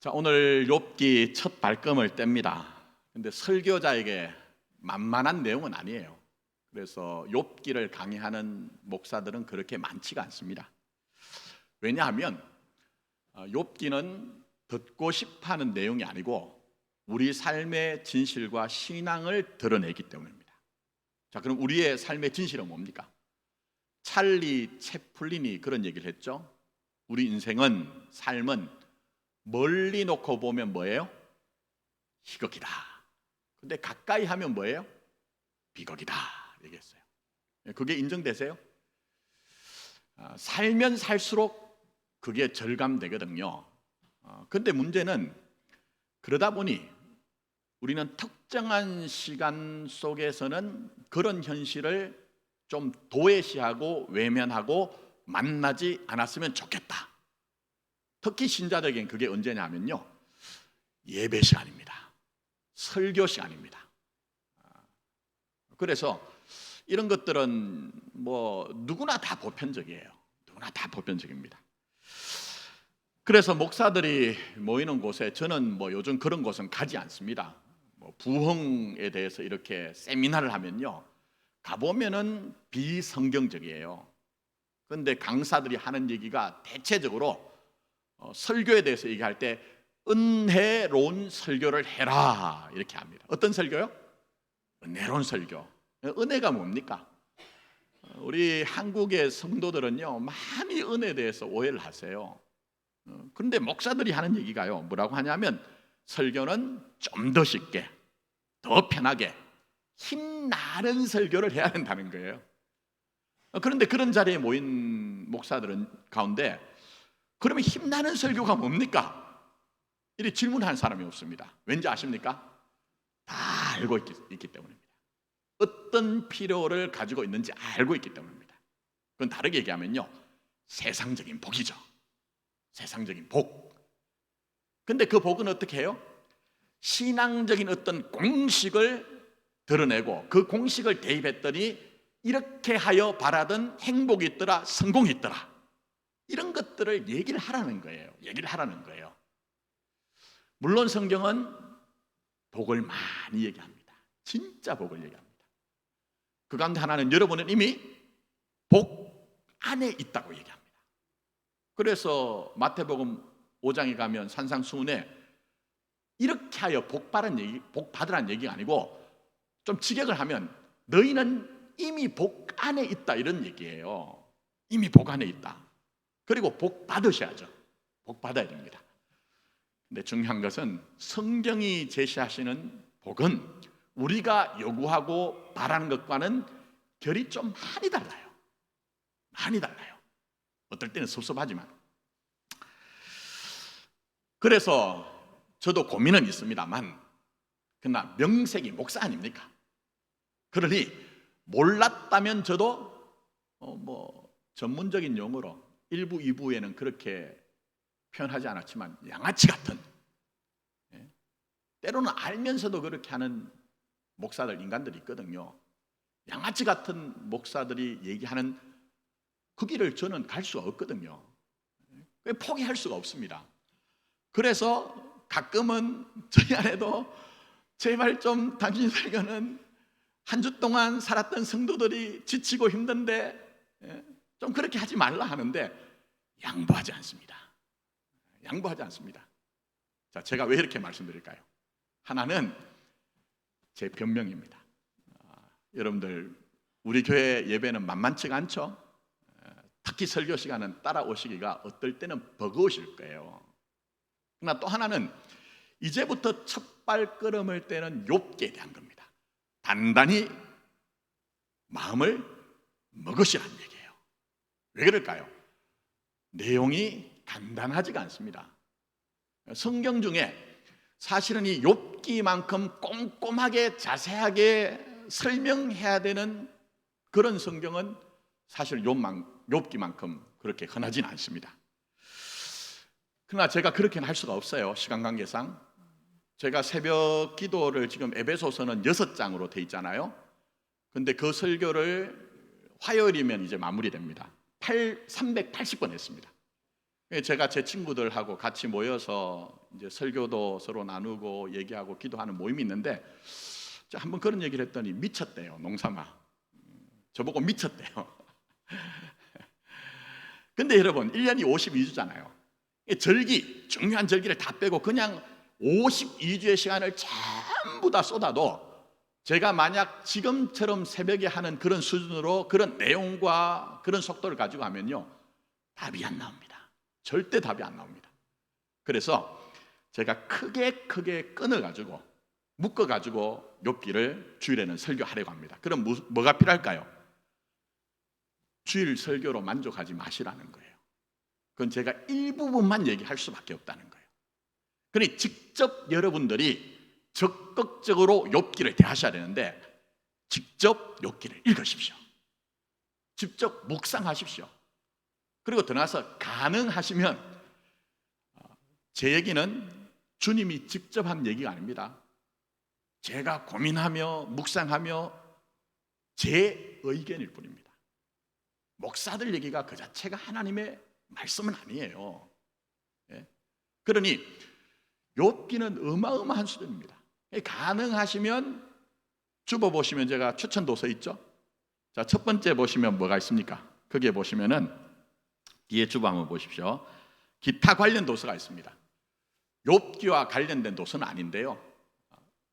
자, 오늘 욥기 첫 발걸음을 뗍니다. 근데 설교자에게 만만한 내용은 아니에요. 그래서 욥기를 강의하는 목사들은 그렇게 많지가 않습니다. 왜냐하면 욥기는 듣고 싶어하는 내용이 아니고 우리 삶의 진실과 신앙을 드러내기 때문입니다. 자, 그럼 우리의 삶의 진실은 뭡니까? 찰리 채플린이 그런 얘기를 했죠. 우리 인생은, 삶은 멀리 놓고 보면 뭐예요? 희극이다. 근데 가까이 하면 뭐예요? 비극이다 얘기했어요. 그게 인정되세요? 살면 살수록 그게 절감되거든요. 근데 문제는 그러다 보니 우리는 특정한 시간 속에서는 그런 현실을 좀 도외시하고 외면하고 만나지 않았으면 좋겠다. 특히 신자들에겐 그게 언제냐면요, 예배 시간입니다. 설교 시간입니다. 그래서 이런 것들은 뭐 누구나 다 보편적이에요. 누구나 다 보편적입니다. 그래서 목사들이 모이는 곳에 저는 뭐 요즘 그런 곳은 가지 않습니다. 뭐 부흥에 대해서 이렇게 세미나를 하면요, 가보면은 비성경적이에요. 그런데 강사들이 하는 얘기가 대체적으로 설교에 대해서 얘기할 때 은혜로운 설교를 해라 이렇게 합니다. 어떤 설교요? 은혜로운 설교. 은혜가 뭡니까? 우리 한국의 성도들은요, 많이 은혜에 대해서 오해를 하세요. 그런데 목사들이 하는 얘기가요, 뭐라고 하냐면 설교는 좀 더 쉽게, 더 편하게, 힘나는 설교를 해야 된다는 거예요. 그런데 그런 자리에 모인 목사들은 가운데 그러면 힘나는 설교가 뭡니까? 이렇게 질문하는 사람이 없습니다. 왠지 아십니까? 다 알고 있기 때문입니다. 어떤 필요를 가지고 있는지 알고 있기 때문입니다. 그건 다르게 얘기하면요, 세상적인 복이죠. 세상적인 복. 근데 그 복은 어떻게 해요? 신앙적인 어떤 공식을 드러내고 그 공식을 대입했더니 이렇게 하여 바라던 행복이 있더라, 성공이 있더라, 이런 것들을 얘기를 하라는 거예요. 얘기를 하라는 거예요. 물론 성경은 복을 많이 얘기합니다. 진짜 복을 얘기합니다. 그 가운데 하나는 여러분은 이미 복 안에 있다고 얘기합니다. 그래서 마태복음 5장에 가면 산상수훈에 이렇게 하여 복 받으라는 얘기가 아니고 좀 직역을 하면 너희는 이미 복 안에 있다 이런 얘기예요. 이미 복 안에 있다. 그리고 복 받으셔야죠. 복 받아야 됩니다. 근데 중요한 것은 성경이 제시하시는 복은 우리가 요구하고 바라는 것과는 결이 좀 많이 달라요. 많이 달라요. 어떨 때는 섭섭하지만. 그래서 저도 고민은 있습니다만, 그러나 명색이 목사 아닙니까? 그러니 몰랐다면 저도 뭐 전문적인 용어로 1부, 2부에는 그렇게 표현하지 않았지만 양아치 같은, 때로는 알면서도 그렇게 하는 목사들, 인간들이 있거든요. 양아치 같은 목사들이 얘기하는 그 길을 저는 갈 수가 없거든요. 포기할 수가 없습니다. 그래서 가끔은 저희 안에도 제발 좀 당신 설교는 한 주 동안 살았던 성도들이 지치고 힘든데 좀 그렇게 하지 말라 하는데 양보하지 않습니다. 양보하지 않습니다. 자, 제가 왜 이렇게 말씀드릴까요? 하나는 제 변명입니다. 여러분들, 우리 교회 예배는 만만치가 않죠? 특히 설교 시간은 따라오시기가 어떨 때는 버거우실 거예요. 그러나 또 하나는 이제부터 첫 발걸음을 떼는 욥기에 대한 겁니다. 단단히 마음을 먹으시라는 얘기예요. 왜 그럴까요? 내용이 간단하지가 않습니다. 성경 중에 사실은 이 욥기만큼 꼼꼼하게 자세하게 설명해야 되는 그런 성경은 사실 욥기만큼 그렇게 흔하진 않습니다. 그러나 제가 그렇게는 할 수가 없어요. 시간 관계상. 제가 새벽 기도를 지금 에베소서는 6장으로 돼 있잖아요. 근데 그 설교를 화요일이면 이제 마무리됩니다. 380번 했습니다. 제가 제 친구들하고 같이 모여서 이제 설교도 서로 나누고 얘기하고 기도하는 모임이 있는데, 한번 그런 얘기를 했더니 미쳤대요. 농사마 저보고 미쳤대요. 근데 여러분 1년이 52주잖아요. 절기, 중요한 절기를 다 빼고 그냥 52주의 시간을 전부 다 쏟아도 제가 만약 지금처럼 새벽에 하는 그런 수준으로 그런 내용과 그런 속도를 가지고 하면요, 답이 안 나옵니다. 절대 답이 안 나옵니다. 그래서 제가 크게 끈을 가지고 묶어 가지고 욥기를 주일에는 설교하려고 합니다. 그럼 뭐가 필요할까요? 주일 설교로 만족하지 마시라는 거예요. 그건 제가 일부분만 얘기할 수밖에 없다는 거예요. 그러니 직접 여러분들이 적극적으로 욥기를 대하셔야 되는데, 직접 욥기를 읽으십시오. 직접 묵상하십시오. 그리고 더 나아서 가능하시면, 제 얘기는 주님이 직접 한 얘기가 아닙니다. 제가 고민하며 묵상하며 제 의견일 뿐입니다. 목사들 얘기가 그 자체가 하나님의 말씀은 아니에요. 그러니 욥기는 어마어마한 수준입니다. 가능하시면 줍어보시면 제가 추천 도서 있죠. 자, 첫 번째 보시면 뭐가 있습니까? 거기에 보시면은 뒤에 줍어 한번 보십시오. 기타 관련 도서가 있습니다. 욥기와 관련된 도서는 아닌데요,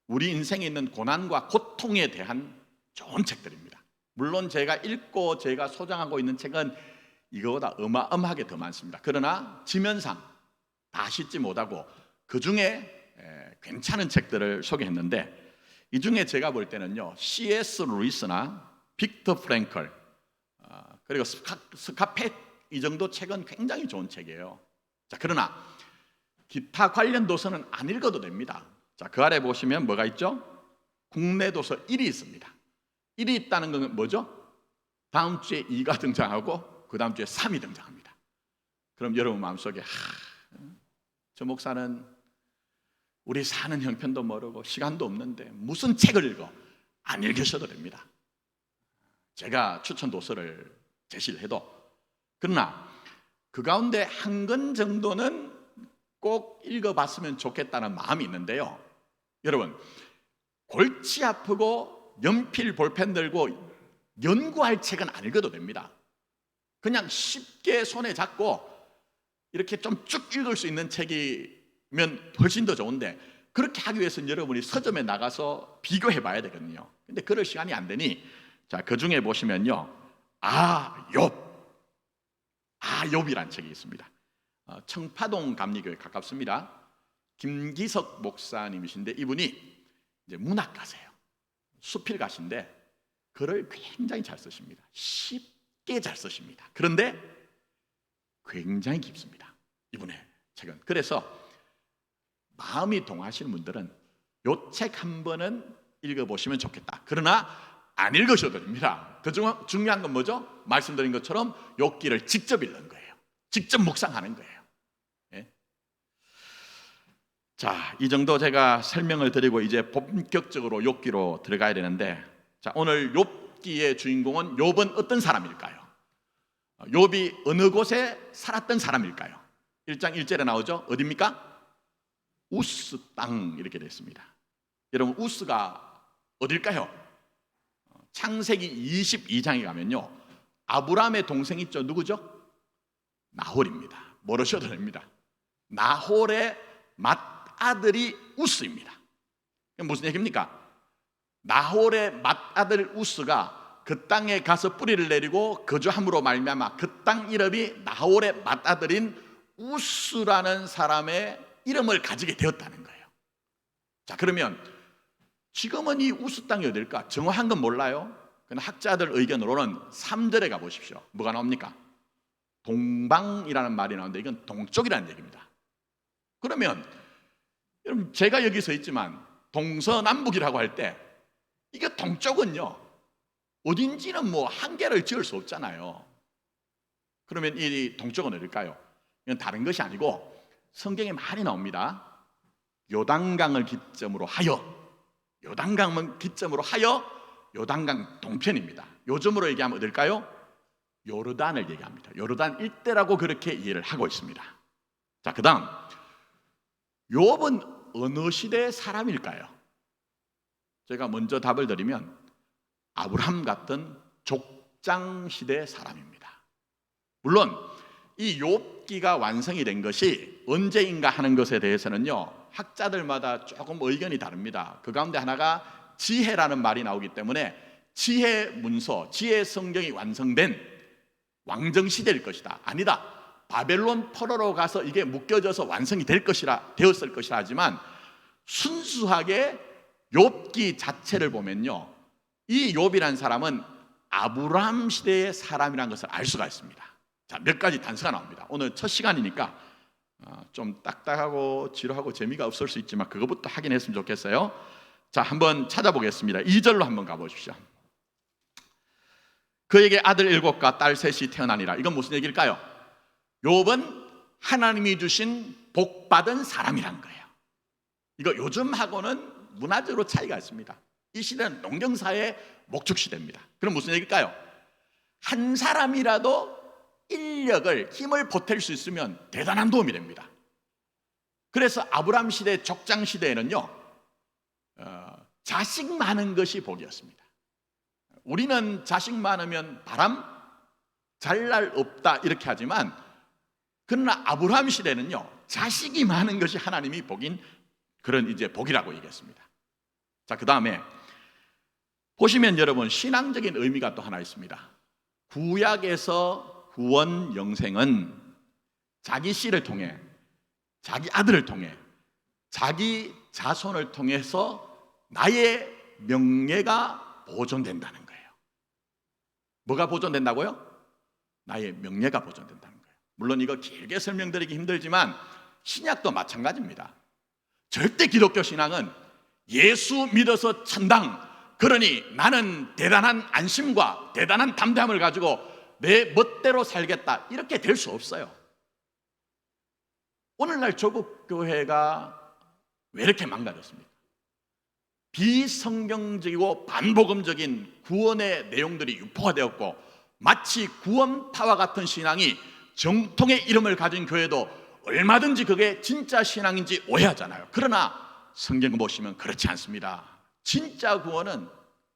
우리 인생에 있는 고난과 고통에 대한 좋은 책들입니다. 물론 제가 읽고 제가 소장하고 있는 책은 이거보다 어마어마하게 더 많습니다. 그러나 지면상 다 싣지 못하고 그 중에 괜찮은 책들을 소개했는데, 이 중에 제가 볼 때는요, C.S. 루이스나 빅터 프랭클, 그리고 스카펫, 이 정도 책은 굉장히 좋은 책이에요. 자, 그러나 기타 관련 도서는 안 읽어도 됩니다. 자, 그 아래 보시면 뭐가 있죠? 국내 도서 1이 있습니다. 1이 있다는 건 뭐죠? 다음 주에 2가 등장하고 그 다음 주에 3이 등장합니다. 그럼 여러분 마음속에 저 목사는 우리 사는 형편도 모르고 시간도 없는데 무슨 책을 읽어? 안 읽으셔도 됩니다. 제가 추천 도서를 제시를 해도, 그러나 그 가운데 한 권 정도는 꼭 읽어봤으면 좋겠다는 마음이 있는데요, 여러분 골치 아프고 연필 볼펜 들고 연구할 책은 안 읽어도 됩니다. 그냥 쉽게 손에 잡고 이렇게 좀 쭉 읽을 수 있는 책이면 훨씬 더 좋은데, 그렇게 하기 위해서는 여러분이 서점에 나가서 비교해 봐야 되거든요. 근데 그럴 시간이 안 되니, 자, 그 중에 보시면요, 욥이라는 책이 있습니다. 청파동 감리교에 가깝습니다. 김기석 목사님이신데, 이분이 이제 문학가세요. 수필가신데 글을 굉장히 잘 쓰십니다. 쉽게 잘 쓰십니다. 그런데 굉장히 깊습니다, 이분의 책은. 그래서 마음이 동하시는 분들은 이 책 한 번은 읽어보시면 좋겠다. 그러나 안 읽으셔도 됩니다. 더 중요한 건 뭐죠? 말씀드린 것처럼 욥기를 직접 읽는 거예요. 직접 묵상하는 거예요. 자, 이 정도 제가 설명을 드리고 이제 본격적으로 욥기로 들어가야 되는데, 자, 오늘 욥기의 주인공은 욥은 어떤 사람일까요? 욥이 어느 곳에 살았던 사람일까요? 1장 1절에 나오죠. 어디입니까? 우스 땅, 이렇게 되어 있습니다. 여러분, 우스가 어딜까요? 창세기 22장에 가면요, 아브라함의 동생 있죠. 누구죠? 나홀입니다. 모르셔도 됩니다. 나홀의 맏아들이 우스입니다. 무슨 얘기입니까? 나홀의 맏아들 우스가 그 땅에 가서 뿌리를 내리고 거주함으로 말미암아 그 땅 이름이 나홀의 맏아들인 우스라는 사람의 이름을 가지게 되었다는 거예요. 자, 그러면 지금은 이 우스 땅이 어딜까? 정확한 건 몰라요. 그런데 학자들 의견으로는 3절에 가보십시오. 뭐가 나옵니까? 동방이라는 말이 나오는데 이건 동쪽이라는 얘기입니다. 그러면 여러분, 제가 여기 서 있지만 동서남북이라고 할 때 이게 동쪽은요, 어딘지는 뭐 한계를 지을 수 없잖아요. 그러면 이 동쪽은 어딜까요? 이건 다른 것이 아니고 성경에 많이 나옵니다. 요단강을 기점으로 하여, 요단강을 기점으로 하여 요단강 동편입니다. 요즘으로 얘기하면 어딜까요? 요르단을 얘기합니다. 요르단 일대라고 그렇게 이해를 하고 있습니다. 자, 그다음 욥은 어느 시대의 사람일까요? 제가 먼저 답을 드리면 아브라함 같은 족장 시대의 사람입니다. 물론 이 욥기가 완성이 된 것이 언제인가 하는 것에 대해서는요, 학자들마다 조금 의견이 다릅니다. 그 가운데 하나가 지혜라는 말이 나오기 때문에 지혜 문서, 지혜 성경이 완성된 왕정 시대일 것이다. 아니다. 바벨론 포로로 가서 이게 묶여져서 완성이 되었을 것이라 하지만 순수하게 욥기 자체를 보면요, 이 욥이라는 사람은 아브라함 시대의 사람이라는 것을 알 수가 있습니다. 자, 몇 가지 단서가 나옵니다. 오늘 첫 시간이니까 좀 딱딱하고 지루하고 재미가 없을 수 있지만 그것부터 확인했으면 좋겠어요. 자, 한번 찾아보겠습니다. 2절로 한번 가보십시오. 그에게 아들 7과 딸 3이 태어나니라. 이건 무슨 얘기일까요? 욥은 하나님이 주신 복받은 사람이란 거예요. 이거 요즘하고는 문화적으로 차이가 있습니다. 이 시대는 농경사회의 목축시대입니다. 그럼 무슨 얘기일까요? 한 사람이라도 인력을, 힘을 보탤 수 있으면 대단한 도움이 됩니다. 그래서 아브라함 시대, 족장 시대에는요, 자식 많은 것이 복이었습니다. 우리는 자식 많으면 바람 잘 날 없다 이렇게 하지만, 그러나 아브라함 시대는요, 자식이 많은 것이 하나님이 복인 그런 이제 복이라고 얘기했습니다. 자, 그 다음에 보시면 여러분, 신앙적인 의미가 또 하나 있습니다. 구약에서 구원 영생은 자기 씨를 통해, 자기 아들을 통해, 자기 자손을 통해서 나의 명예가 보존된다는 거예요. 뭐가 보존된다고요? 나의 명예가 보존된다는 거예요. 물론 이거 길게 설명드리기 힘들지만 신약도 마찬가지입니다. 절대 기독교 신앙은 예수 믿어서 천당, 그러니 나는 대단한 안심과 대단한 담대함을 가지고 내 멋대로 살겠다, 이렇게 될 수 없어요. 오늘날 조국교회가 왜 이렇게 망가졌습니까? 비성경적이고 반복음적인 구원의 내용들이 유포가 되었고, 마치 구원파와 같은 신앙이 정통의 이름을 가진 교회도 얼마든지 그게 진짜 신앙인지 오해하잖아요. 그러나 성경 보시면 그렇지 않습니다. 진짜 구원은,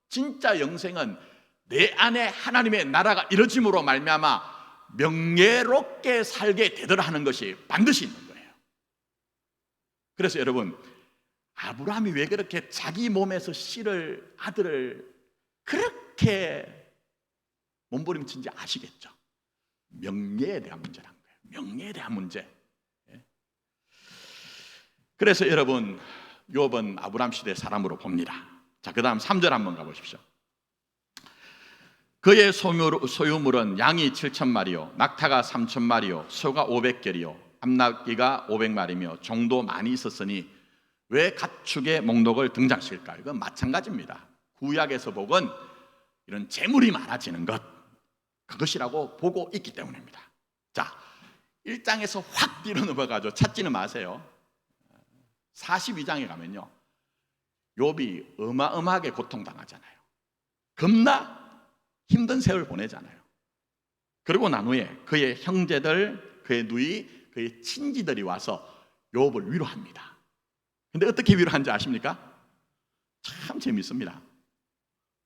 진짜 영생은 내 안에 하나님의 나라가 이루어짐으로 말미암아 명예롭게 살게 되더라 하는 것이 반드시 있는 거예요. 그래서 여러분, 아브라함이 왜 그렇게 자기 몸에서 씨를, 아들을 그렇게 몸부림친지 아시겠죠? 명예에 대한 문제란 거예요. 명예에 대한 문제. 그래서 여러분, 욥은 아브라함 시대 사람으로 봅니다. 자, 그 다음 3절 한번 가보십시오. 그의 소유물은 양이 7,000마리요, 낙타가 3,000마리요, 소가 500결이요, 암낙이가 500마리며 종도 많이 있었으니 왜 가축의 목록을 등장시킬까? 이건 마찬가지입니다. 구약에서 복은 이런 재물이 많아지는 것, 그것이라고 보고 있기 때문입니다. 자, 1장에서 확 뒤로 넘어가죠. 찾지는 마세요. 42장에 가면요, 욥이 어마어마하게 고통당하잖아요. 겁나 힘든 세월을 보내잖아요. 그리고 난 후에 그의 형제들, 그의 누이, 그의 친지들이 와서 욥을 위로합니다. 근데 어떻게 위로하는지 아십니까? 참 재밌습니다.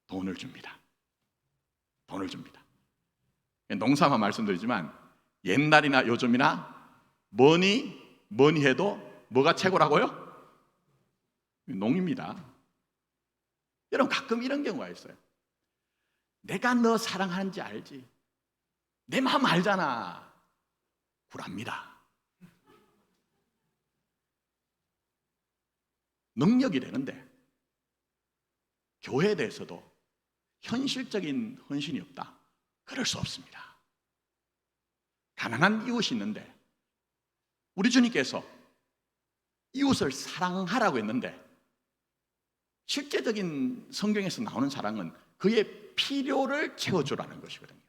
돈을 줍니다. 돈을 줍니다. 농사만 말씀드리지만 옛날이나 요즘이나 뭐니 해도 뭐가 최고라고요? 농입니다. 여러분, 가끔 이런 경우가 있어요. 내가 너 사랑하는지 알지? 내 마음 알잖아. 굴합니다. 능력이 되는데 교회에 대해서도 현실적인 헌신이 없다, 그럴 수 없습니다. 가난한 이웃이 있는데 우리 주님께서 이웃을 사랑하라고 했는데, 실제적인 성경에서 나오는 사랑은 그의 필요를 채워주라는 것이거든요.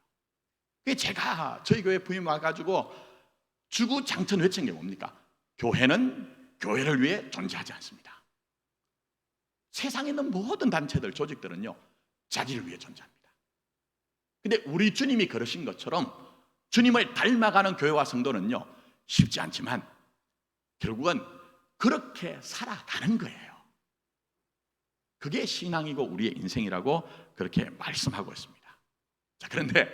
그게 제가 저희 교회 부임 와가지고 주구장창 외친 게 뭡니까? 교회는 교회를 위해 존재하지 않습니다. 세상에 있는 모든 단체들, 조직들은요, 자기를 위해 존재합니다. 근데 우리 주님이 그러신 것처럼 주님을 닮아가는 교회와 성도는요, 쉽지 않지만 결국은 그렇게 살아가는 거예요. 그게 신앙이고 우리의 인생이라고 그렇게 말씀하고 있습니다. 자, 그런데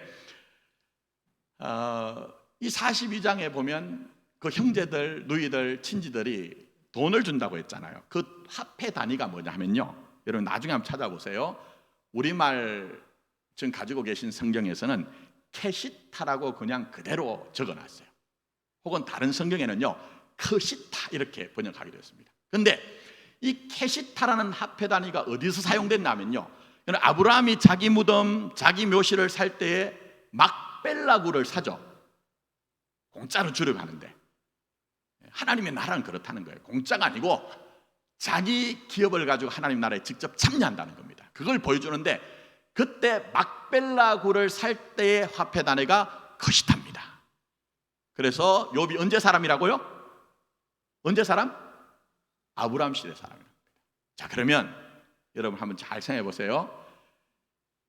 이 42장에 보면 그 형제들, 누이들, 친지들이 돈을 준다고 했잖아요. 그 화폐 단위가 뭐냐 하면요, 여러분 나중에 한번 찾아보세요. 우리말 지금 가지고 계신 성경에서는 캐시타라고 그냥 그대로 적어놨어요. 혹은 다른 성경에는요, 크시타 이렇게 번역하기도 했습니다. 그런데 이 캐시타라는 화폐 단위가 어디서 사용됐냐면요, 아브라함이 자기 무덤, 자기 묘실을 살 때에 막벨라구를 사죠. 공짜로 주려고 하는데 하나님의 나라는 그렇다는 거예요. 공짜가 아니고 자기 기업을 가지고 하나님 나라에 직접 참여한다는 겁니다. 그걸 보여주는데 그때 막벨라구를 살 때의 화폐 단위가 크시타입니다. 그래서 욥이 언제 사람이라고요? 언제 사람? 아브라함 시대 사람입니다. 자, 그러면 여러분 한번 잘 생각해 보세요.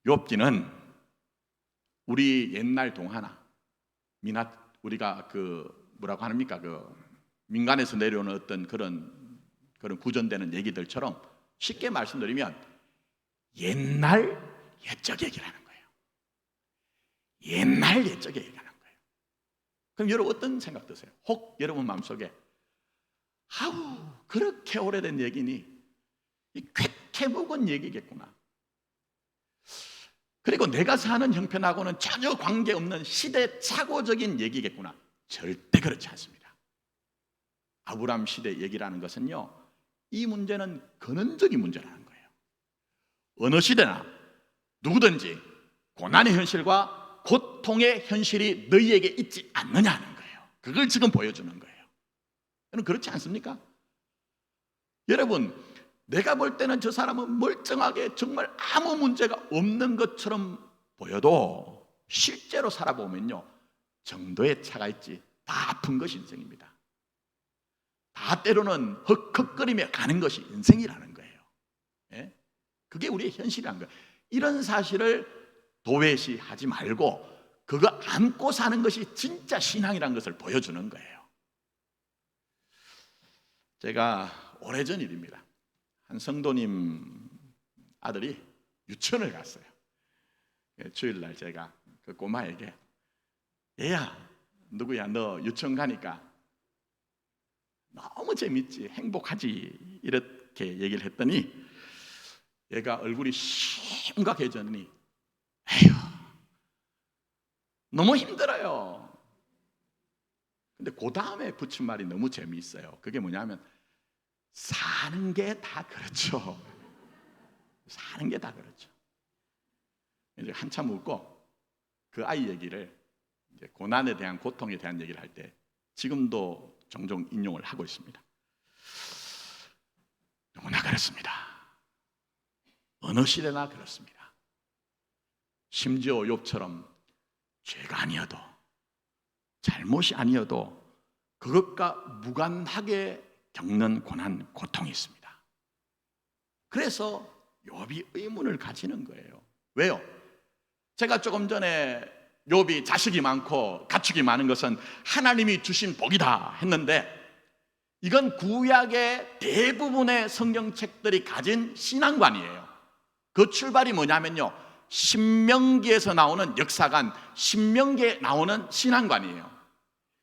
욥기는 우리 옛날 동화나 우리가 뭐라고 합니까? 민간에서 내려오는 어떤 그런 구전되는 얘기들처럼 쉽게 말씀드리면 옛날 옛적 얘기라는 거예요. 옛날 옛적 얘기라는 거예요. 그럼 여러분 어떤 생각 드세요? 혹 여러분 마음속에 아우 그렇게 오래된 얘기니 쾌쾌 묵은 얘기겠구나. 그리고 내가 사는 형편하고는 전혀 관계없는 시대착오적인 얘기겠구나. 절대 그렇지 않습니다. 아브라함 시대 얘기라는 것은요, 이 문제는 근원적인 문제라는 거예요. 어느 시대나 누구든지 고난의 현실과 고통의 현실이 너희에게 있지 않느냐는 거예요. 그걸 지금 보여주는 거예요. 여러분 그렇지 않습니까? 여러분 내가 볼 때는 저 사람은 멀쩡하게 정말 아무 문제가 없는 것처럼 보여도 실제로 살아보면요, 정도의 차가 있지 다 아픈 것이 인생입니다. 다 때로는 헉헉거리며 가는 것이 인생이라는 거예요. 예? 그게 우리의 현실이라는 거예요. 이런 사실을 도외시하지 말고 그거 안고 사는 것이 진짜 신앙이라는 것을 보여주는 거예요. 제가 오래전 일입니다. 한 성도님 아들이 유치원을 갔어요. 주일날 제가 그 꼬마에게 얘야 누구야 너 유치원 가니까 너무 재밌지 행복하지 이렇게 얘기를 했더니 얘가 얼굴이 심각해졌니 에휴 너무 힘들어요. 근데 그 다음에 붙인 말이 너무 재미있어요. 그게 뭐냐면 사는 게 다 그렇죠. 사는 게 다 그렇죠. 이제 한참 웃고 그 아이 얘기를 이제 고난에 대한 고통에 대한 얘기를 할 때 지금도 종종 인용을 하고 있습니다. 누구나 그렇습니다. 어느 시대나 그렇습니다. 심지어 욥처럼 죄가 아니어도 잘못이 아니어도 그것과 무관하게 겪는 고난, 고통이 있습니다. 그래서 욥이 의문을 가지는 거예요. 왜요? 제가 조금 전에 욥이 자식이 많고 가축이 많은 것은 하나님이 주신 복이다 했는데 이건 구약의 대부분의 성경책들이 가진 신앙관이에요. 그 출발이 뭐냐면요, 신명기에서 나오는 역사관, 신명기에 나오는 신앙관이에요.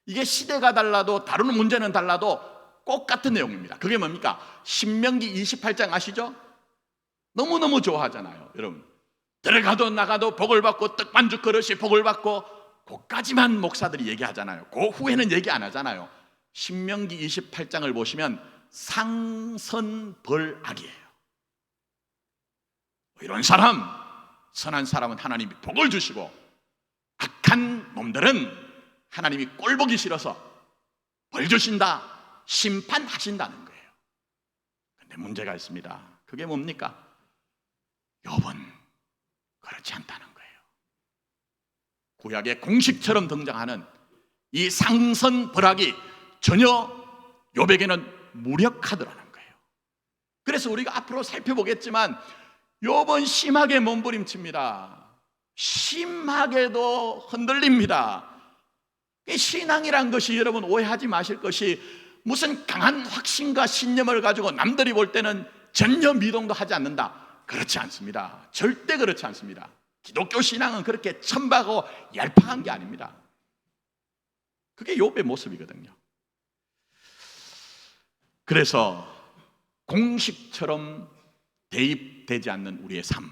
이게 시대가 달라도 다루는 문제는 달라도 꼭 같은 내용입니다. 그게 뭡니까? 신명기 28장 아시죠? 너무너무 좋아하잖아요. 여러분 들어가도 나가도 복을 받고 떡반죽 그릇이 복을 받고 그까지만 목사들이 얘기하잖아요. 그 후에는 얘기 안 하잖아요. 신명기 28장을 보시면 상선벌악이에요. 이런 사람, 선한 사람은 하나님이 복을 주시고 악한 놈들은 하나님이 꼴보기 싫어서 벌 주신다, 심판하신다는 거예요. 그런데 문제가 있습니다. 그게 뭡니까? 욥은 그렇지 않다는 거예요. 구약의 공식처럼 등장하는 이 상선벌악이 전혀 욥에게는 무력하더라는 거예요. 그래서 우리가 앞으로 살펴보겠지만 욥은 심하게 몸부림칩니다. 심하게도 흔들립니다. 신앙이란 것이, 여러분 오해하지 마실 것이 무슨 강한 확신과 신념을 가지고 남들이 볼 때는 전혀 미동도 하지 않는다, 그렇지 않습니다. 절대 그렇지 않습니다. 기독교 신앙은 그렇게 천박하고 얄팍한 게 아닙니다. 그게 욥의 모습이거든요. 그래서 공식처럼 대입되지 않는 우리의 삶,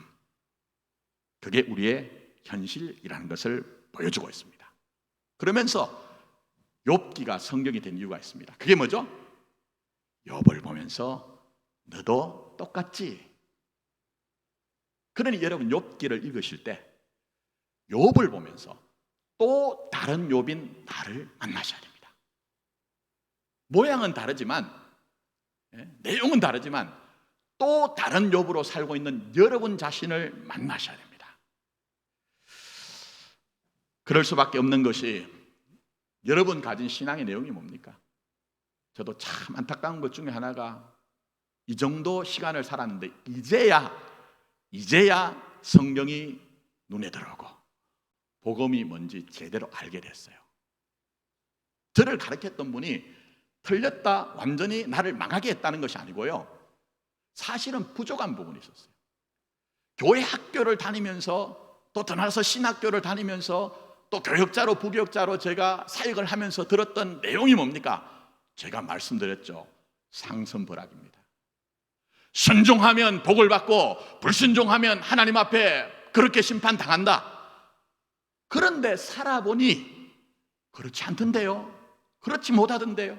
그게 우리의 현실이라는 것을 보여주고 있습니다. 그러면서 욥기가 성경이 된 이유가 있습니다. 그게 뭐죠? 욥을 보면서 너도 똑같지? 그러니 여러분 욥기를 읽으실 때 욥을 보면서 또 다른 욥인 나를 만나셔야 됩니다. 모양은 다르지만, 내용은 다르지만 또 다른 욥으로 살고 있는 여러분 자신을 만나셔야 됩니다. 그럴 수밖에 없는 것이, 여러분 가진 신앙의 내용이 뭡니까? 저도 참 안타까운 것 중에 하나가, 이 정도 시간을 살았는데 이제야 성경이 눈에 들어오고 복음이 뭔지 제대로 알게 됐어요. 저를 가르쳤던 분이 틀렸다, 완전히 나를 망하게 했다는 것이 아니고요, 사실은 부족한 부분이 있었어요. 교회 학교를 다니면서, 또 더 나아가서 신학교를 다니면서, 또 교역자로 부교역자로 제가 사역을 하면서 들었던 내용이 뭡니까? 제가 말씀드렸죠. 상선벌악입니다. 순종하면 복을 받고 불순종하면 하나님 앞에 그렇게 심판당한다. 그런데 살아보니 그렇지 않던데요. 그렇지 못하던데요.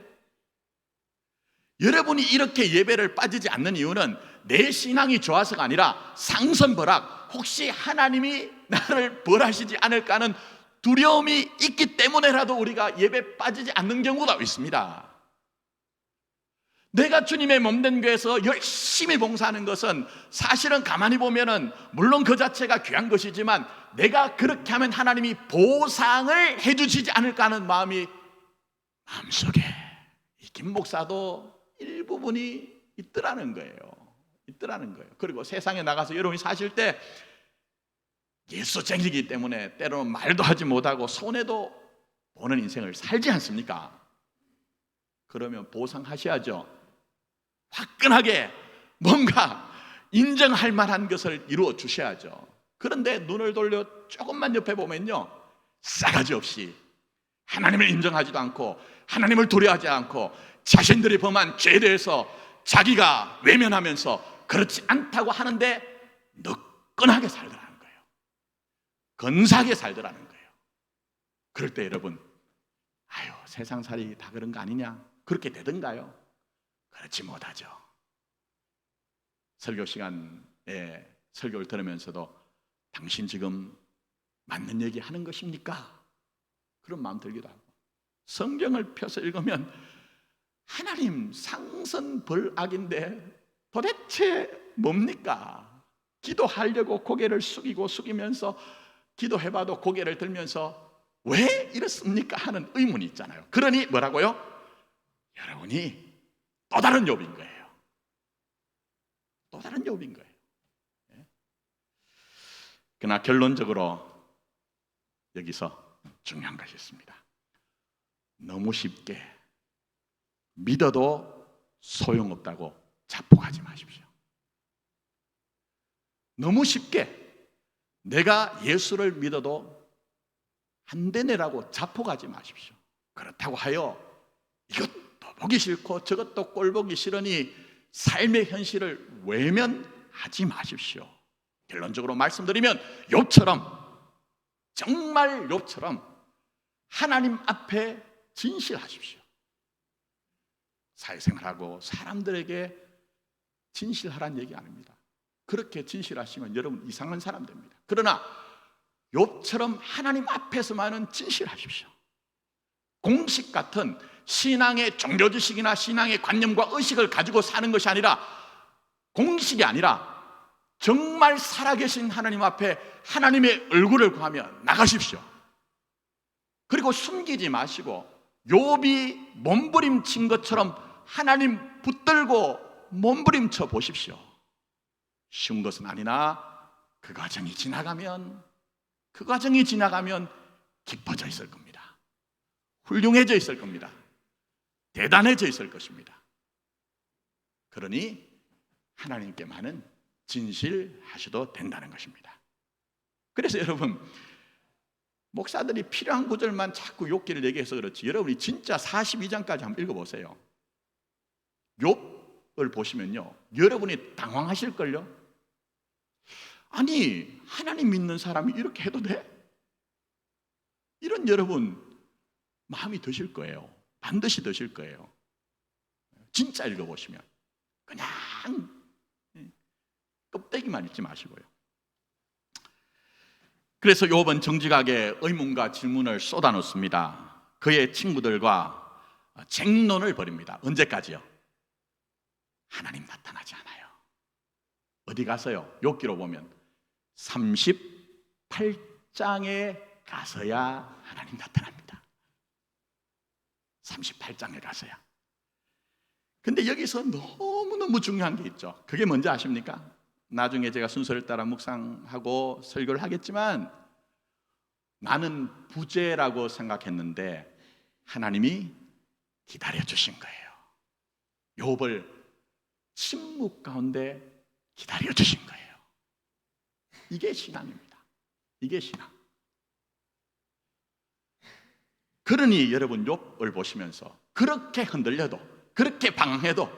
여러분이 이렇게 예배를 빠지지 않는 이유는 내 신앙이 좋아서가 아니라 상선벌악, 혹시 하나님이 나를 벌하시지 않을까 하는 두려움이 있기 때문에라도 우리가 예배 빠지지 않는 경우가 있습니다. 내가 주님의 몸된 교회에서 열심히 봉사하는 것은 사실은 가만히 보면은 물론 그 자체가 귀한 것이지만, 내가 그렇게 하면 하나님이 보상을 해주시지 않을까 하는 마음이 마음속에, 이 김 목사도 일부분이 있더라는 거예요. 그리고 세상에 나가서 여러분이 사실 때 예수쟁이기 때문에 때로는 말도 하지 못하고 손해도 보는 인생을 살지 않습니까? 그러면 보상하셔야죠. 화끈하게 뭔가 인정할 만한 것을 이루어 주셔야죠. 그런데 눈을 돌려 조금만 옆에 보면요, 싸가지 없이 하나님을 인정하지도 않고 하나님을 두려워하지 않고 자신들이 범한 죄에 대해서 자기가 외면하면서 그렇지 않다고 하는데 너끈하게 살더라는 거예요. 건사하게 살더라는 거예요. 그럴 때 여러분, 아유 세상살이 다 그런 거 아니냐, 그렇게 되던가요? 그렇지 못하죠. 설교 시간에 설교를 들으면서도 당신 지금 맞는 얘기 하는 것입니까? 그런 마음 들기도 하고, 성경을 펴서 읽으면 하나님 상선벌악인데 도대체 뭡니까? 기도하려고 고개를 숙이면서 기도해봐도 고개를 들면서 왜 이렇습니까? 하는 의문이 있잖아요. 그러니 뭐라고요? 여러분이 또 다른 욥인 거예요. 또 다른 욥인 거예요. 그러나 결론적으로 여기서 중요한 것이 있습니다. 너무 쉽게 믿어도 소용없다고 자폭하지 마십시오. 너무 쉽게 내가 예수를 믿어도 안 되네라고 자폭하지 마십시오. 그렇다고 하여 이것도 보기 싫고 저것도 꼴 보기 싫으니 삶의 현실을 외면하지 마십시오. 결론적으로 말씀드리면 정말 욥처럼 하나님 앞에 진실하십시오. 사회생활하고 사람들에게 진실하라는 얘기 아닙니다. 그렇게 진실하시면 여러분 이상한 사람 됩니다. 그러나 욥처럼 하나님 앞에서만은 진실하십시오. 공식 같은 신앙의 종교지식이나 신앙의 관념과 의식을 가지고 사는 것이 아니라, 공식이 아니라 정말 살아계신 하나님 앞에 하나님의 얼굴을 구하며 나가십시오. 그리고 숨기지 마시고 욥이 몸부림친 것처럼 하나님 붙들고 몸부림쳐 보십시오. 쉬운 것은 아니나 그 과정이 지나가면 그 과정이 지나가면 깊어져 있을 겁니다. 훌륭해져 있을 겁니다. 대단해져 있을 것입니다. 그러니 하나님께만은 진실하셔도 된다는 것입니다. 그래서 여러분, 목사들이 필요한 구절만 자꾸 욥기를 얘기해서 그렇지, 여러분이 진짜 42장까지 한번 읽어보세요. 욥을 보시면요, 여러분이 당황하실걸요. 아니, 하나님 믿는 사람이 이렇게 해도 돼? 이런 여러분 마음이 드실 거예요. 반드시 드실 거예요. 진짜 읽어보시면. 그냥 껍데기만 읽지 마시고요. 그래서 욥은 정직하게 의문과 질문을 쏟아놓습니다. 그의 친구들과 쟁론을 벌입니다. 언제까지요? 하나님 나타나지 않아요. 어디 가서요? 욥기로 보면 38장에 가서야 하나님 나타납니다. 38장에 가서야. 근데 여기서 너무너무 중요한 게 있죠. 그게 뭔지 아십니까? 나중에 제가 순서를 따라 묵상하고 설교를 하겠지만, 나는 부재라고 생각했는데 하나님이 기다려주신 거예요. 욥을 침묵 가운데 기다려주신 거예요. 이게 신앙입니다. 이게 신앙. 그러니 여러분, 욥을 보시면서 그렇게 흔들려도, 그렇게 방황해도,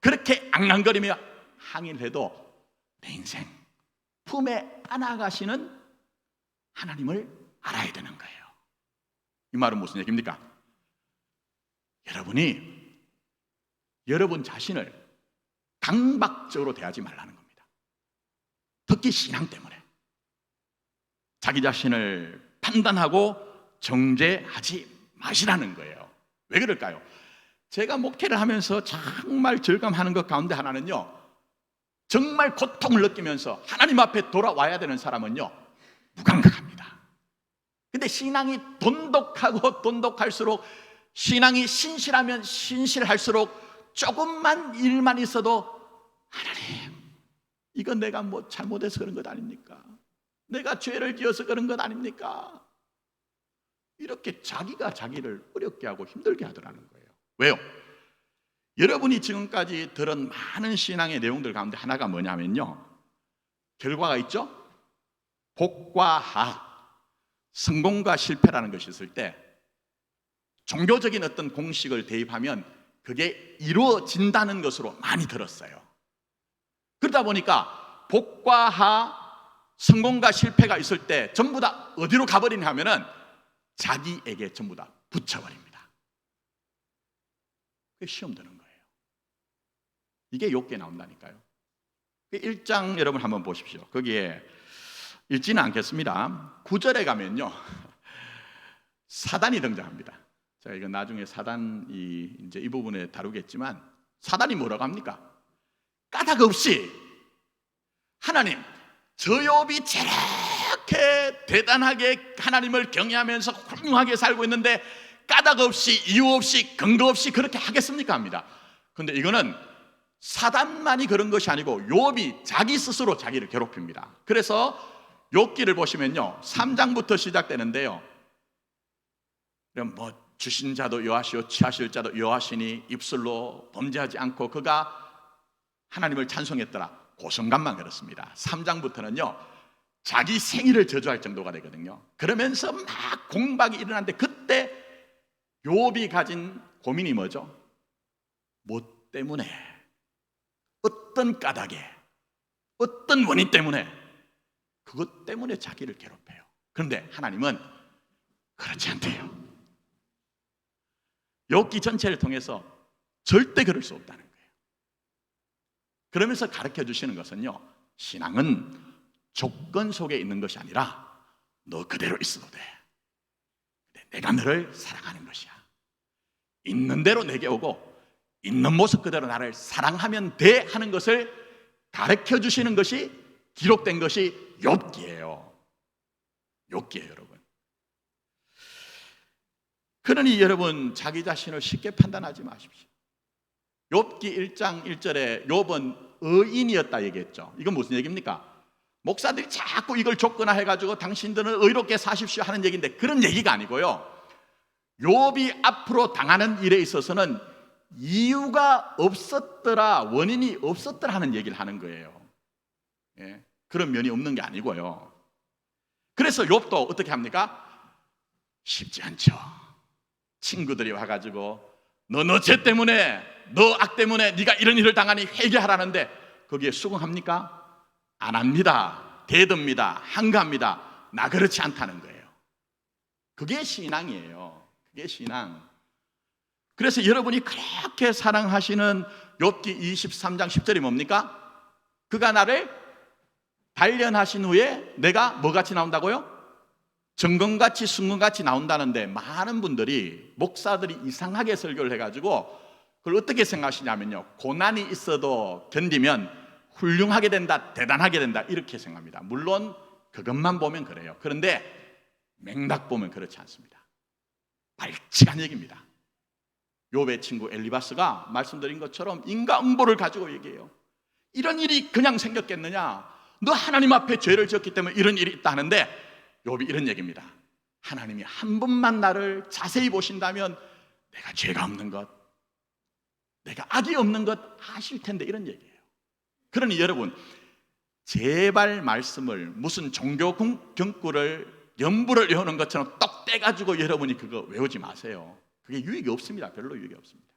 그렇게 앙랑거리며 항의를 해도 내 인생 품에 안아가시는 하나님을 알아야 되는 거예요. 이 말은 무슨 얘기입니까? 여러분이 여러분 자신을 강박적으로 대하지 말라는 겁니다. 특히 신앙 때문에 자기 자신을 판단하고 정죄하지 마시라는 거예요. 왜 그럴까요? 제가 목회를 하면서 정말 절감하는 것 가운데 하나는요, 정말 고통을 느끼면서 하나님 앞에 돌아와야 되는 사람은요, 무감각합니다. 근데 신앙이 돈독하고 돈독할수록, 신앙이 신실하면 신실할수록 조금만 일만 있어도 하나님, 이건 내가 뭐 잘못해서 그런 것 아닙니까? 내가 죄를 지어서 그런 것 아닙니까? 이렇게 자기가 자기를 어렵게 하고 힘들게 하더라는 거예요. 왜요? 여러분이 지금까지 들은 많은 신앙의 내용들 가운데 하나가 뭐냐면요, 결과가 있죠? 복과 하, 성공과 실패라는 것이 있을 때 종교적인 어떤 공식을 대입하면 그게 이루어진다는 것으로 많이 들었어요. 그러다 보니까 복과 하, 성공과 실패가 있을 때 전부 다 어디로 가버리냐 하면은 자기에게 전부 다 붙여버립니다. 그게 시험 드는 거예요. 이게 욥기에 나온다니까요. 1장 여러분 한번 보십시오. 거기에 읽지는 않겠습니다. 9절에 가면요, 사단이 등장합니다. 제가 이건 나중에 사단이 이제 이 부분에 다루겠지만, 사단이 뭐라고 합니까? 까닭 없이 하나님, 저 욥이 저렇게 대단하게 하나님을 경외하면서 훌륭하게 살고 있는데 까닭 없이, 이유 없이, 근거 없이 그렇게 하겠습니까? 합니다. 근데 이거는 사단만이 그런 것이 아니고 욥이 자기 스스로 자기를 괴롭힙니다. 그래서 욥기를 보시면요, 3장부터 시작되는데요, 뭐 주신 자도 여호와시오 취하실 자도 여호와시니 입술로 범죄하지 않고 그가 하나님을 찬송했더라, 고성감만 그렇습니다. 3장부터는요 자기 생일을 저주할 정도가 되거든요. 그러면서 막 공박이 일어나는데, 그때 욥이 가진 고민이 뭐죠? 뭐 때문에, 어떤 까닭에, 어떤 원인 때문에, 그것 때문에 자기를 괴롭혀요. 그런데 하나님은 그렇지 않대요. 욥기 전체를 통해서 절대 그럴 수 없다는 거예요. 그러면서 가르쳐 주시는 것은요, 신앙은 조건 속에 있는 것이 아니라 너 그대로 있어도 돼. 내가 너를 사랑하는 것이야. 있는 대로 내게 오고 있는 모습 그대로 나를 사랑하면 돼 하는 것을 가르쳐 주시는 것이, 기록된 것이 욥기예요. 욥기예요, 여러분. 그러니 여러분, 자기 자신을 쉽게 판단하지 마십시오. 욥기 1장 1절에 욥은 의인이었다 얘기했죠. 이건 무슨 얘기입니까? 목사들이 자꾸 이걸 조건화해가지고 당신들은 의롭게 사십시오 하는 얘기인데 그런 얘기가 아니고요. 욥이 앞으로 당하는 일에 있어서는 이유가 없었더라, 원인이 없었더라 하는 얘기를 하는 거예요. 예, 그런 면이 없는 게 아니고요. 그래서 욥도 어떻게 합니까? 쉽지 않죠. 친구들이 와가지고 너 죄 때문에, 너 악 때문에 네가 이런 일을 당하니 회개하라는데 거기에 수긍합니까? 안 합니다. 대듭니다. 한가합니다. 나 그렇지 않다는 거예요. 그게 신앙이에요. 그게 신앙. 그래서 여러분이 그렇게 사랑하시는 욥기 23장 10절이 뭡니까? 그가 나를 단련하신 후에 내가 뭐같이 나온다고요? 정금같이 순금같이 나온다는데 많은 분들이 목사들이 이상하게 설교를 해가지고 그걸 어떻게 생각하시냐면요, 고난이 있어도 견디면 훌륭하게 된다, 대단하게 된다 이렇게 생각합니다. 물론 그것만 보면 그래요. 그런데 맥락 보면 그렇지 않습니다. 발칙한 얘기입니다. 욥의 친구 엘리바스가 말씀드린 것처럼 인과응보를 가지고 얘기해요. 이런 일이 그냥 생겼겠느냐? 너 하나님 앞에 죄를 지었기 때문에 이런 일이 있다 하는데 욥이 이런 얘기입니다. 하나님이 한 번만 나를 자세히 보신다면 내가 죄가 없는 것, 내가 악이 없는 것 아실 텐데 이런 얘기예요. 그러니 여러분, 제발 말씀을 무슨 종교 경구를 연부를 외우는 것처럼 떡 떼가지고 여러분이 그거 외우지 마세요. 그게 유익이 없습니다. 별로 유익이 없습니다.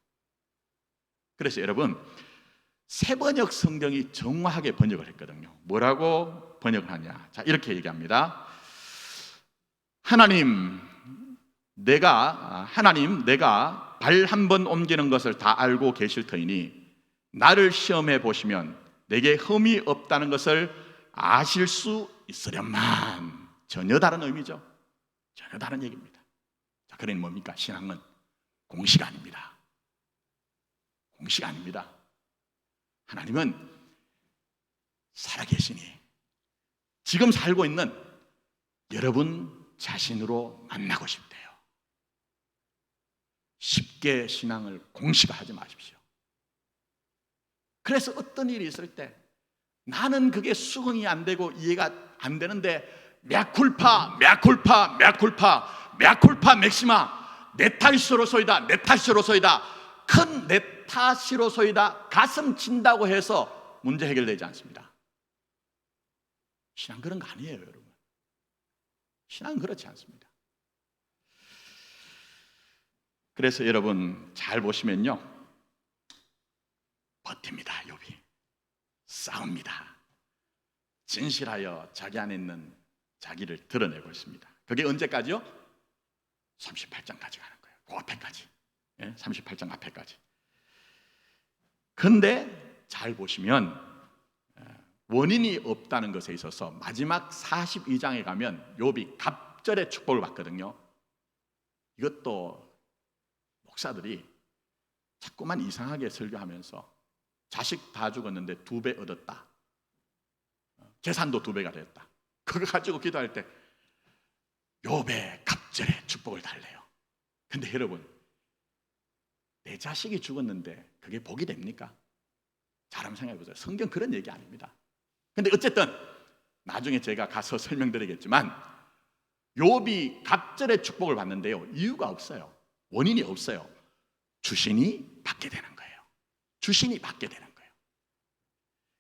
그래서 여러분, 새번역 성경이 정확하게 번역을 했거든요. 뭐라고 번역을 하냐? 자, 이렇게 얘기합니다. 하나님, 내가 발 한 번 옮기는 것을 다 알고 계실 터이니 나를 시험해 보시면 내게 흠이 없다는 것을 아실 수 있으련만. 전혀 다른 의미죠. 전혀 다른 얘기입니다. 자, 그러니 뭡니까? 신앙은 공식 아닙니다. 공식 아닙니다. 하나님은 살아계시니 지금 살고 있는 여러분 자신으로 만나고 싶대요. 쉽게 신앙을 공식화하지 마십시오. 그래서 어떤 일이 있을 때 나는 그게 수긍이 안 되고 이해가 안 되는데 메아쿨파 맥시마, 내 탓이로소이다, 내 탓이로소이다, 큰 내 탓이로소이다 가슴 친다고 해서 문제 해결되지 않습니다. 신앙 그런 거 아니에요, 여러분. 신앙은 그렇지 않습니다. 그래서 여러분 잘 보시면요, 버팁니다. 욥이 싸웁니다. 진실하여 자기 안에 있는 자기를 드러내고 있습니다. 그게 언제까지요? 38장까지 가는 거예요. 그 앞에까지. 38장 앞에까지. 근데 잘 보시면 원인이 없다는 것에 있어서 마지막 42장에 가면 욥이 갑절의 축복을 받거든요. 이것도 목사들이 자꾸만 이상하게 설교하면서 자식 다 죽었는데 2배 얻었다, 재산도 2배가 됐다, 그거 가지고 기도할 때 욥의 갑절의 축복을 달래요. 근데 여러분, 내 자식이 죽었는데 그게 복이 됩니까? 잘 한번 생각해 보세요. 성경 그런 얘기 아닙니다. 근데 어쨌든 나중에 제가 가서 설명드리겠지만 욥이 갑절의 축복을 받는데요, 이유가 없어요. 원인이 없어요. 주신이 받게 되는 거예요. 주신이 받게 되는 거예요.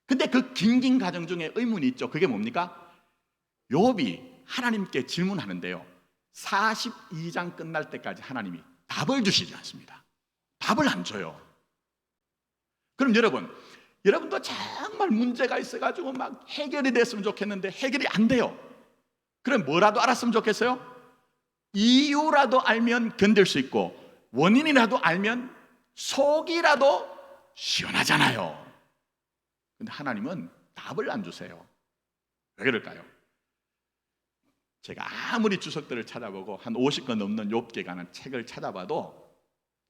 근데 그 긴긴 과정 중에 의문이 있죠. 그게 뭡니까? 욥이 하나님께 질문하는데요, 42장 끝날 때까지 하나님이 답을 주시지 않습니다. 답을 안 줘요. 그럼 여러분도 정말 문제가 있어가지고 막 해결이 됐으면 좋겠는데 해결이 안 돼요. 그럼 뭐라도 알았으면 좋겠어요? 이유라도 알면 견딜 수 있고 원인이라도 알면 속이라도 시원하잖아요. 근데 하나님은 답을 안 주세요. 왜 그럴까요? 제가 아무리 주석들을 찾아보고 한 50권 넘는 욥기에 관한 책을 찾아봐도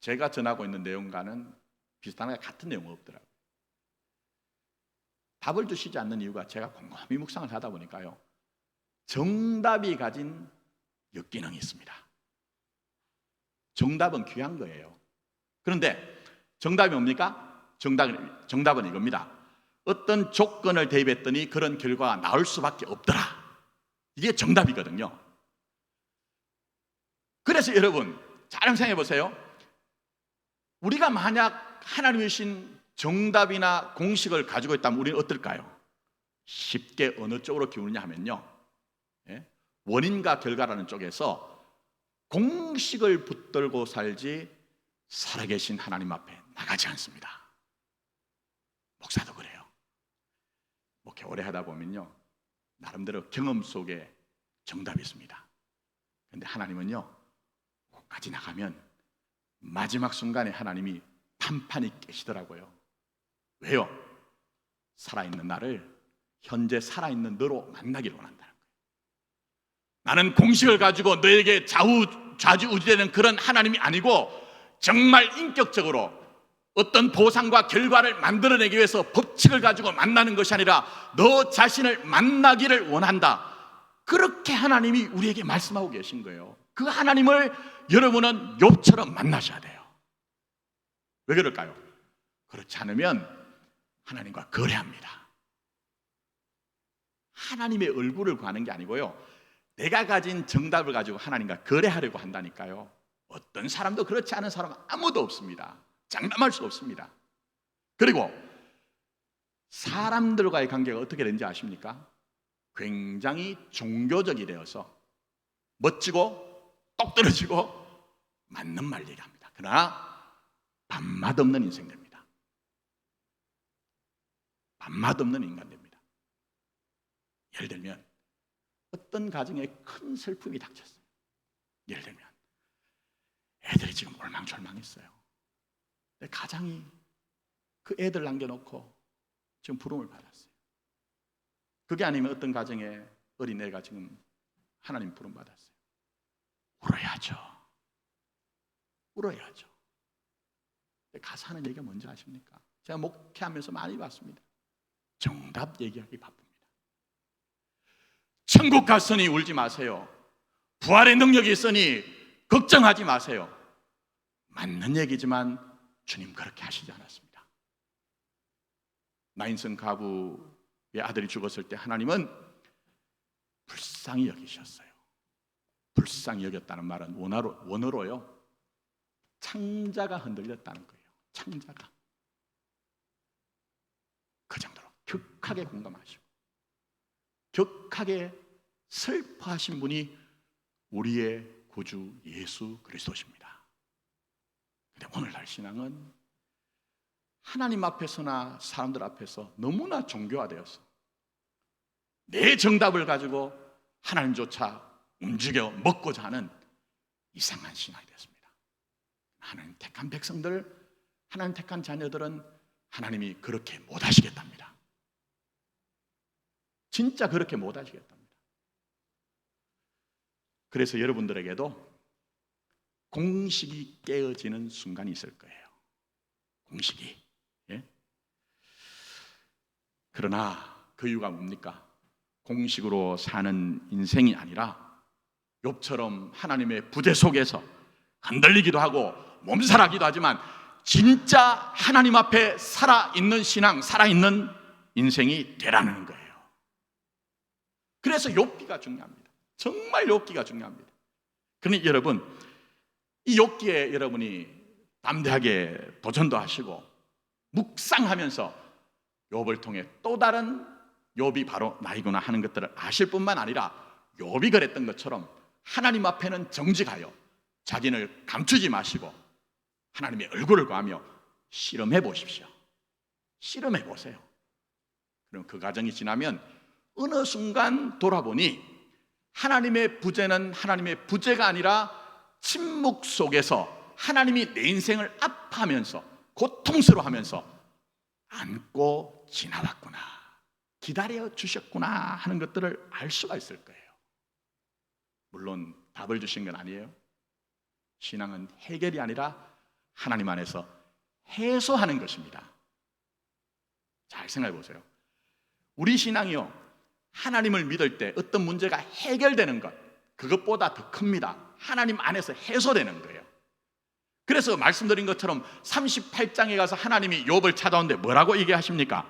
제가 전하고 있는 내용과는 비슷한 같은 내용은 없더라고요. 답을 주시지 않는 이유가 제가 곰곰이 묵상을 하다 보니까요, 정답이 가진 역기능이 있습니다. 정답은 귀한 거예요. 그런데 정답이 뭡니까? 정답은 이겁니다. 어떤 조건을 대입했더니 그런 결과가 나올 수밖에 없더라. 이게 정답이거든요. 그래서 여러분 잘 생각해 보세요. 우리가 만약 하나님이 주신 정답이나 공식을 가지고 있다면 우리는 어떨까요? 쉽게 어느 쪽으로 기우느냐 하면요, 원인과 결과라는 쪽에서 공식을 붙들고 살지 살아계신 하나님 앞에 나가지 않습니다. 목사도 그래요. 목회 오래 하다 보면요, 나름대로 경험 속에 정답이 있습니다. 그런데 하나님은요, 끝까지 나가면 마지막 순간에 하나님이 판판이 깨시더라고요. 왜요? 살아있는 나를 현재 살아있는 너로 만나기를 원한다는 거예요. 나는 공식을 가지고 너에게 좌지우지되는 그런 하나님이 아니고 정말 인격적으로 어떤 보상과 결과를 만들어내기 위해서 법칙을 가지고 만나는 것이 아니라 너 자신을 만나기를 원한다. 그렇게 하나님이 우리에게 말씀하고 계신 거예요. 그 하나님을 여러분은 욥처럼 만나셔야 돼요. 왜 그럴까요? 그렇지 않으면 하나님과 거래합니다. 하나님의 얼굴을 구하는 게 아니고요, 내가 가진 정답을 가지고 하나님과 거래하려고 한다니까요. 어떤 사람도 그렇지 않은 사람은 아무도 없습니다. 장담할 수 없습니다. 그리고 사람들과의 관계가 어떻게 되는지 아십니까? 굉장히 종교적이 되어서 멋지고 똑 떨어지고 맞는 말 얘기합니다. 그러나 밥맛 없는 인생 됩니다. 밥맛 없는 인간 됩니다. 예를 들면 어떤 가정에 큰 슬픔이 닥쳤어요. 예를 들면 애들이 지금 올망졸망했어요. 근데 가장이 그 애들 남겨놓고 지금 부름을 받았어요. 그게 아니면 어떤 가정에 어린애가 지금 하나님 부름 받았어요. 울어야죠. 울어야죠. 가서 하는 얘기가 뭔지 아십니까? 제가 목회하면서 많이 봤습니다. 정답 얘기하기 바쁩니다. 천국 갔으니 울지 마세요. 부활의 능력이 있으니 걱정하지 마세요. 맞는 얘기지만 주님 그렇게 하시지 않았습니다. 나인성 가부의 아들이 죽었을 때 하나님은 불쌍히 여기셨어요. 불쌍히 여겼다는 말은 원어로요, 창자가 흔들렸다는 거예요. 창자가. 그 정도로 격하게 공감하시고 격하게 슬퍼하신 분이 우리의 구주 예수 그리스도십니다. 그런데 오늘날 신앙은 하나님 앞에서나 사람들 앞에서 너무나 종교화되어서 내 정답을 가지고 하나님조차 움직여 먹고자 하는 이상한 신앙이 되었습니다. 하나님 택한 백성들, 하나님 택한 자녀들은 하나님이 그렇게 못하시겠답니다. 진짜 그렇게 못하시겠답니다. 그래서 여러분들에게도 공식이 깨어지는 순간이 있을 거예요. 공식이. 그러나 그 이유가 뭡니까? 공식으로 사는 인생이 아니라 욥처럼 하나님의 부재 속에서 흔들리기도 하고 몸살하기도 하지만 진짜 하나님 앞에 살아있는 신앙, 살아있는 인생이 되라는 거예요. 그래서 욥기가 중요합니다. 정말 욥기가 중요합니다. 그러니 여러분, 이 욥기에 여러분이 담대하게 도전도 하시고 묵상하면서 욥을 통해 또 다른 욥이 바로 나이구나 하는 것들을 아실 뿐만 아니라 욥이 그랬던 것처럼 하나님 앞에는 정직하여 자기를 감추지 마시고 하나님의 얼굴을 구하며 실험해 보십시오. 실험해 보세요. 그럼 그 과정이 지나면 어느 순간 돌아보니 하나님의 부재는 하나님의 부재가 아니라 침묵 속에서 하나님이 내 인생을 아파하면서 고통스러워하면서 안고 지나왔구나, 기다려 주셨구나 하는 것들을 알 수가 있을 거예요. 물론 답을 주신 건 아니에요. 신앙은 해결이 아니라 하나님 안에서 해소하는 것입니다. 잘 생각해 보세요. 우리 신앙이요, 하나님을 믿을 때 어떤 문제가 해결되는 것, 그것보다 더 큽니다. 하나님 안에서 해소되는 거예요. 그래서 말씀드린 것처럼 38장에 가서 하나님이 욥을 찾아오는데 뭐라고 얘기하십니까?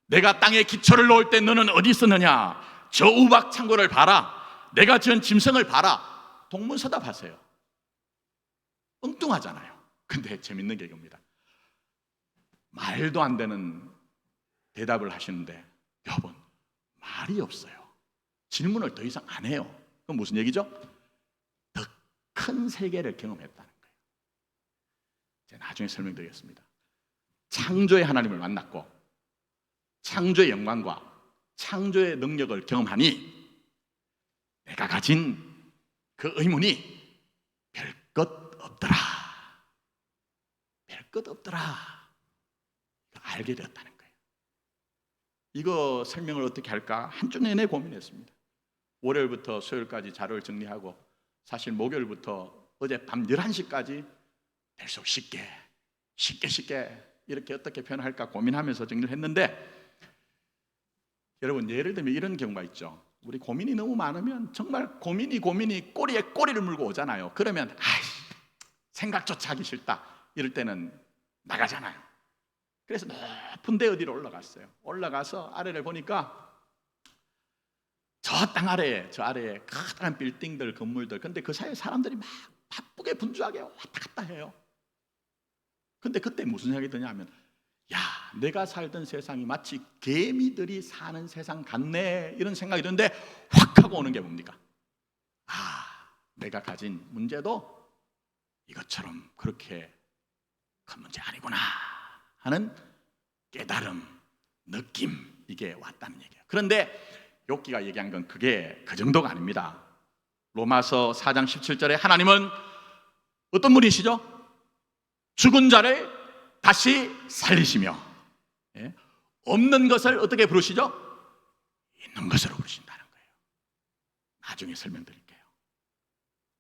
내가 땅에 기초를 놓을 때 너는 어디 있었느냐? 저 우박 창고를 봐라. 내가 지은 짐승을 봐라. 동문서답하세요. 엉뚱하잖아요. 근데 재밌는 게 이겁니다. 말도 안 되는 대답을 하시는데 여러분, 말이 없어요. 질문을 더 이상 안 해요. 그건 무슨 얘기죠? 더 큰 세계를 경험했다는 거예요. 제가 나중에 설명드리겠습니다. 창조의 하나님을 만났고 창조의 영광과 창조의 능력을 경험하니 내가 가진 그 의문이 별 것 없더라. 별 것 없더라. 알게 되었다는 거예요. 이거 설명을 어떻게 할까 한 주 내내 고민했습니다. 월요일부터 수요일까지 자료를 정리하고 사실 목요일부터 어젯밤 11시까지 계속 쉽게 이렇게 어떻게 표현할까 고민하면서 정리를 했는데, 여러분 예를 들면 이런 경우가 있죠. 우리 고민이 너무 많으면 정말 고민이 꼬리에 꼬리를 물고 오잖아요. 그러면 생각조차 하기 싫다 이럴 때는 나가잖아요. 그래서 높은 데 어디로 올라갔어요. 올라가서 아래를 보니까 저 땅 아래에 커다란 빌딩들, 건물들, 근데 그 사이에 사람들이 막 바쁘게 분주하게 왔다 갔다 해요. 근데 그때 무슨 생각이 드냐면, 야, 내가 살던 세상이 마치 개미들이 사는 세상 같네, 이런 생각이 드는데 확 하고 오는 게 뭡니까? 내가 가진 문제도 이것처럼 그렇게 큰 문제 아니구나 하는 깨달음, 느낌, 이게 왔다는 얘기예요. 그런데 욥기가 얘기한 건 그게 그 정도가 아닙니다. 로마서 4장 17절에 하나님은 어떤 분이시죠? 죽은 자를 다시 살리시며 없는 것을 어떻게 부르시죠? 있는 것으로 부르신다는 거예요. 나중에 설명드릴게요.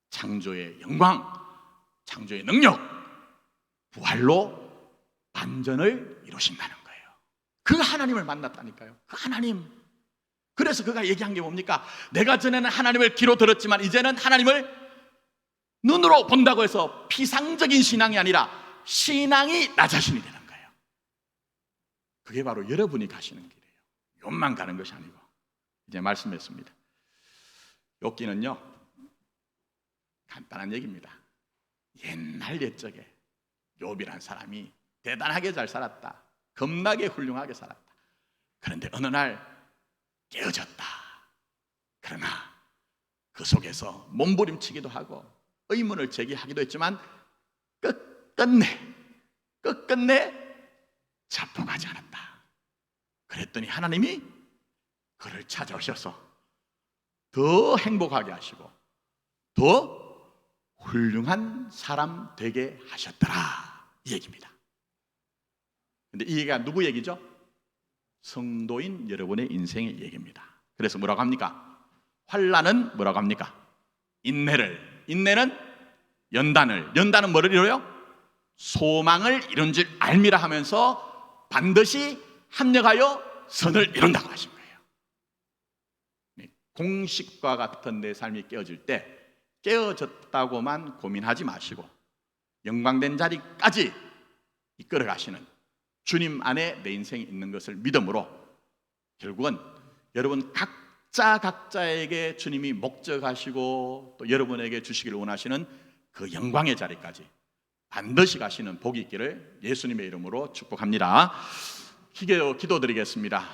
창조의 영광, 창조의 능력, 부활로 반전을 이루신다는 거예요. 그 하나님을 만났다니까요. 그 하나님. 그래서 그가 얘기한 게 뭡니까? 내가 전에는 하나님을 귀로 들었지만 이제는 하나님을 눈으로 본다고 해서 피상적인 신앙이 아니라 신앙이 나 자신이 되는 거예요. 그게 바로 여러분이 가시는 길이에요. 욥만 가는 것이 아니고. 이제 말씀했습니다. 욥기는요 간단한 얘기입니다. 옛날 옛적에 욥이란 사람이 대단하게 잘 살았다. 겁나게 훌륭하게 살았다. 그런데 어느 날 깨어졌다. 그러나 그 속에서 몸부림치기도 하고 의문을 제기하기도 했지만 끝끝내 자폭하지 않았다. 그랬더니 하나님이 그를 찾아오셔서 더 행복하게 하시고 더 훌륭한 사람 되게 하셨더라, 이 얘기입니다. 근데 이 얘기가 누구 얘기죠? 성도인 여러분의 인생의 얘기입니다. 그래서 뭐라고 합니까? 환난은 뭐라고 합니까? 인내는 연단은 뭐를 이루어요? 소망을 이룬 줄 알미라 하면서 반드시 합력하여 선을 이룬다고 하신 거예요. 공식과 같은 내 삶이 깨어질 때 깨어졌다고만 고민하지 마시고 영광된 자리까지 이끌어 가시는 주님 안에 내 인생이 있는 것을 믿음으로 결국은 여러분 각자에게 주님이 목적하시고 또 여러분에게 주시기를 원하시는 그 영광의 자리까지 반드시 가시는 복이 있기를 예수님의 이름으로 축복합니다. 기도드리겠습니다.